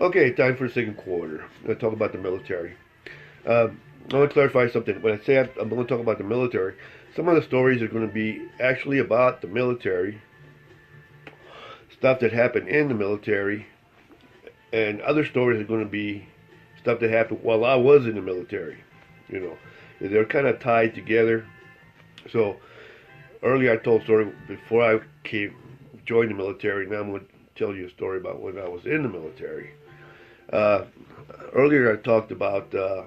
Okay, time for the second quarter. I'm going to talk about the military. I want to clarify something. When I say I'm going to talk about the military, some of the stories are going to be actually about the military, stuff that happened in the military, and other stories are going to be stuff that happened while I was in the military. You know, they're kind of tied together. So earlier I told a story before I joined the military. Now I'm going to tell you a story about when I was in the military. Uh, Earlier I talked about uh,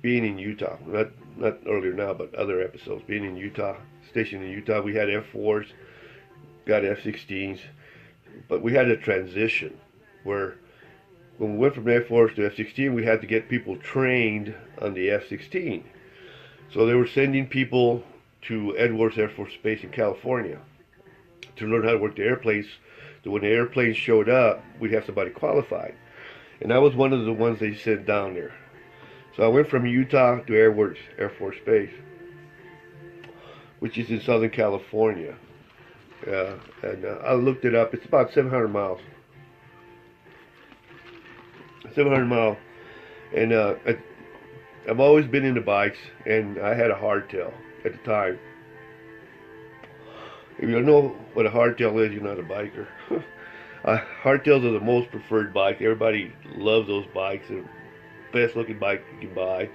being in Utah. Not earlier now, but other episodes. Being in Utah, stationed in Utah, we had F4s, got F-16s, but we had a transition where when we went from F4s to F-16, we had to get people trained on the F-16. So they were sending people to Edwards Air Force Base in California to learn how to work the airplanes. So when the airplanes showed up, we'd have somebody qualified. And I was one of the ones they sent down there. So I went from Utah to Edwards Air Force Base, which is in Southern California. And I looked it up. It's about 700 miles. 700 miles. And I've always been into bikes, and I had a hardtail at the time. If you don't know what a hardtail is, you're not a biker. Hardtails are the most preferred bike. Everybody loves those bikes. They're the best looking bike you can buy.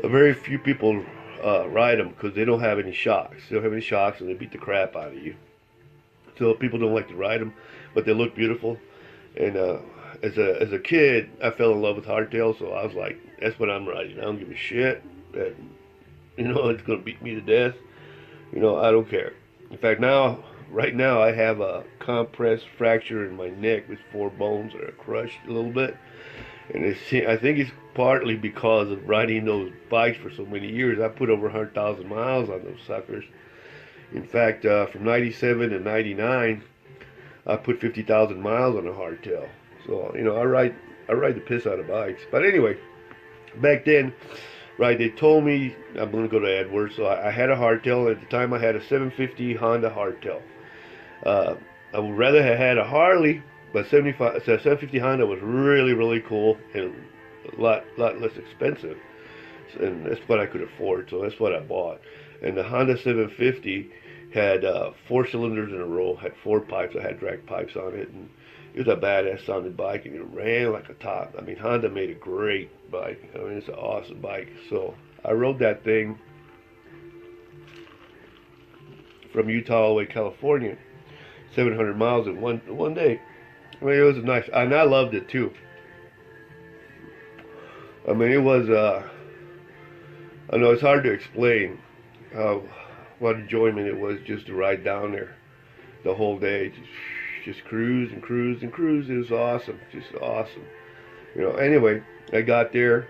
Very few people ride them because they don't have any shocks. They don't have any shocks, and they beat the crap out of you. So people don't like to ride them, but they look beautiful. And as a kid, I fell in love with hardtails, so I was like, that's what I'm riding. I don't give a shit. That, it's gonna beat me to death. I don't care. In fact, right now, I have a compressed fracture in my neck with 4 bones that are crushed a little bit. And I think it's partly because of riding those bikes for so many years. I put over 100,000 miles on those suckers. In fact, from 97 to 99, I put 50,000 miles on a hardtail. So, I ride the piss out of bikes. But anyway, back then, right, they told me I'm going to go to Edwards, so I had a hardtail. At the time, I had a 750 Honda hardtail. I would rather have had a Harley, but 750 Honda was really, really cool and a lot less expensive. And that's what I could afford, so that's what I bought. And the Honda 750 had 4 cylinders in a row, had 4 pipes. I had drag pipes on it, and it was a badass sounding bike, and it ran like a top. I mean, Honda made a great bike. I mean, it's an awesome bike. So I rode that thing from Utah all the way to California, 700 miles in one day. I mean, it was nice, and I loved it too. I mean, it was. I know it's hard to explain how what enjoyment it was just to ride down there the whole day, just cruise and cruise and cruise. It was awesome, just awesome. Anyway, I got there,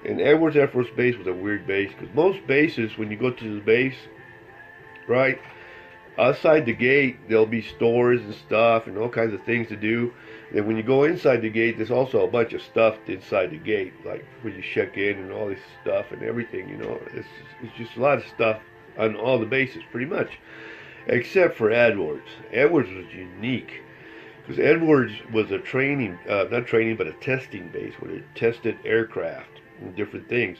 and Edwards Air Force Base was a weird base because most bases, when you go to the base, right, outside the gate there'll be stores and stuff and all kinds of things to do. And when you go inside the gate, there's also a bunch of stuff inside the gate, like when you check in and all this stuff and everything. It's just a lot of stuff on all the bases, pretty much, except for Edwards. Edwards was unique because Edwards was a training, not training, but a testing base where they tested aircraft and different things.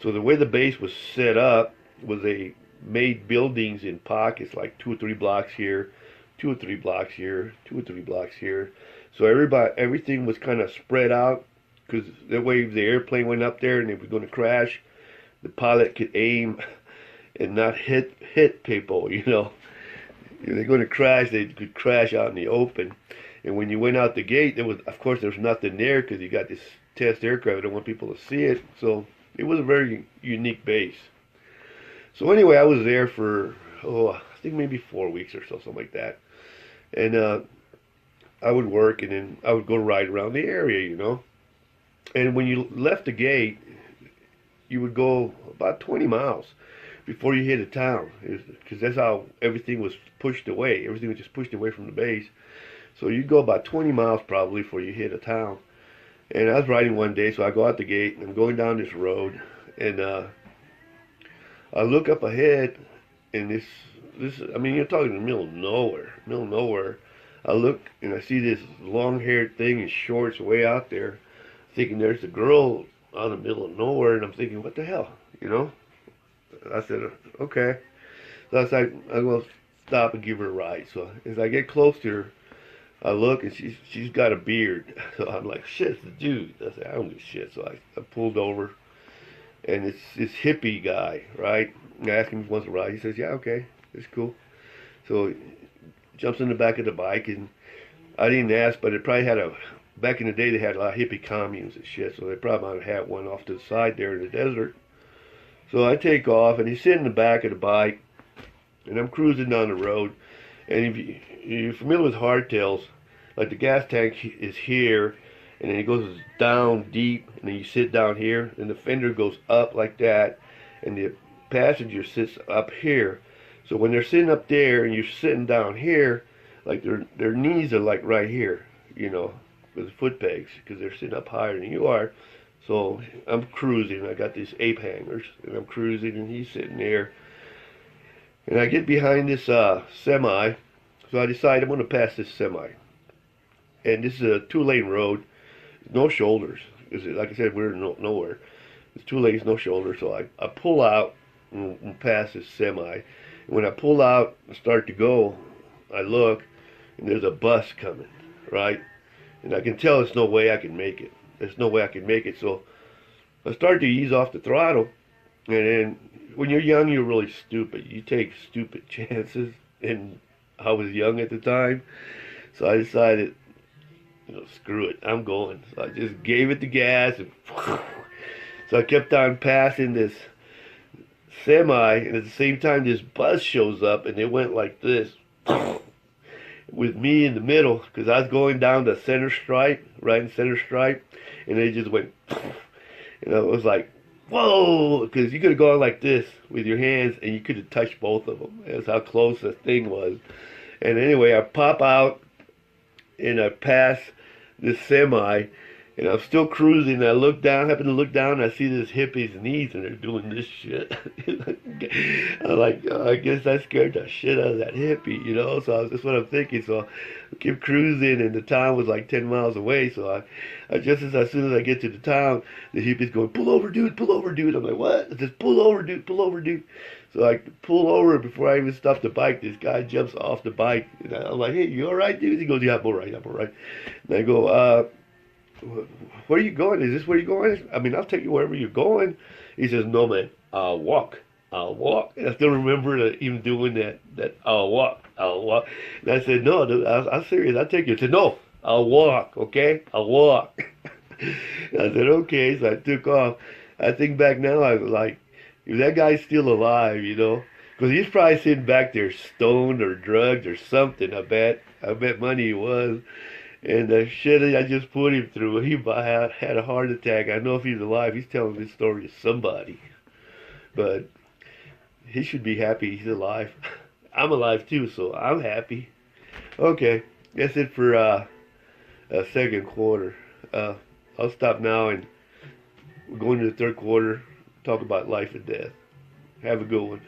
So the way the base was set up was they made buildings in pockets, like 2 or 3 blocks here, 2 or 3 blocks here, 2 or 3 blocks here. So everything was kind of spread out, because that way if the airplane went up there and it was going to crash, the pilot could aim and not hit people. If they're going to crash, they could crash out in the open. And when you went out the gate, of course there was nothing there because you got this test aircraft. I don't want people to see it. So it was a very unique base. So anyway, I was there for I think maybe 4 weeks or so, something like that. And I would work, and then I would go ride around the area. And when you left the gate, you would go about 20 miles before you hit a town, because that's how everything was pushed away. Everything was just pushed away from the base. So you'd go about 20 miles probably before you hit a town. And I was riding one day, so I go out the gate, and I'm going down this road, and I look up ahead, and this I mean, you're talking in the middle of nowhere. Middle of nowhere. I look and I see this long-haired thing in shorts way out there, thinking there's a girl out in the middle of nowhere, and I'm thinking, what the hell, you know? I said, okay. So I was like, I'm gonna stop and give her a ride. So as I get close to her, I look and she's got a beard. So I'm like, shit, it's the dude. I said, I don't give a shit. So I pulled over, and it's this hippie guy, right? And I asked him if he wants to ride. He says, yeah, okay, it's cool. So he jumps in the back of the bike, and I didn't ask, but it probably had back in the day they had a lot of hippie communes and shit, so they probably might have had one off to the side there in the desert. So I take off, and he's sitting in the back of the bike, and I'm cruising down the road. And if you're familiar with hardtails, like the gas tank is here, and then it goes down deep, and then you sit down here, and the fender goes up like that, and the passenger sits up here. So when they're sitting up there and you're sitting down here, like their knees are like right here, you know, with the foot pegs, because they're sitting up higher than you are. So I'm cruising. I got these ape hangers, and I'm cruising, and he's sitting there. And I get behind this semi, so I decide I'm going to pass this semi. And this is a two-lane road, no shoulders. Like I said, we're in nowhere. It's 2 lanes, no shoulders. So I pull out and pass this semi. And when I pull out and start to go, I look, and there's a bus coming, right? And I can tell there's no way I can make it. There's no way I can make it. So I start to ease off the throttle, and then when you're young, you're really stupid. You take stupid chances, and I was young at the time, so I decided, you know, screw it, I'm going. So I just gave it the gas, and so I kept on passing this semi, and at the same time, this bus shows up, and it went like this, with me in the middle, because I was going down the center stripe, right in center stripe, and it just went, and I was like, whoa, because you could have gone like this with your hands, and you could have touched both of them. That's how close the thing was. And anyway, I pop out, and I pass this semi, and I'm still cruising, and I look down, happen to look down, and I see this hippie's knees, and they're doing this shit. I'm like, oh, I guess I scared the shit out of that hippie, you know? So that's what I'm thinking. So I keep cruising, and the town was like 10 miles away. So I just as soon as I get to the town, the hippie's going, pull over, dude, pull over, dude. I'm like, what? It says, pull over, dude, pull over, dude. So I pull over. Before I even stop the bike, this guy jumps off the bike. And I'm like, hey, you all right, dude? He goes, yeah, I'm all right, I'm all right. And I go, where are you going? Is this where you're going? I mean, I'll take you wherever you're going. He says, no, man, I'll walk. I'll walk. And I still remember even doing that I'll walk. And I said, no, dude, I'm serious. I'll take you. He said, no, I'll walk, okay? I'll walk. And I said, okay. So I took off. I think back now, I was like, if that guy's still alive, you know? Because he's probably sitting back there stoned or drugged or something, I bet. I bet money he was. And the shit I just put him through, he had a heart attack. I know if he's alive, he's telling this story to somebody. But he should be happy he's alive. I'm alive too, so I'm happy. Okay, that's it for second quarter. I'll stop now, and we're going to the third quarter, talk about life and death. Have a good one.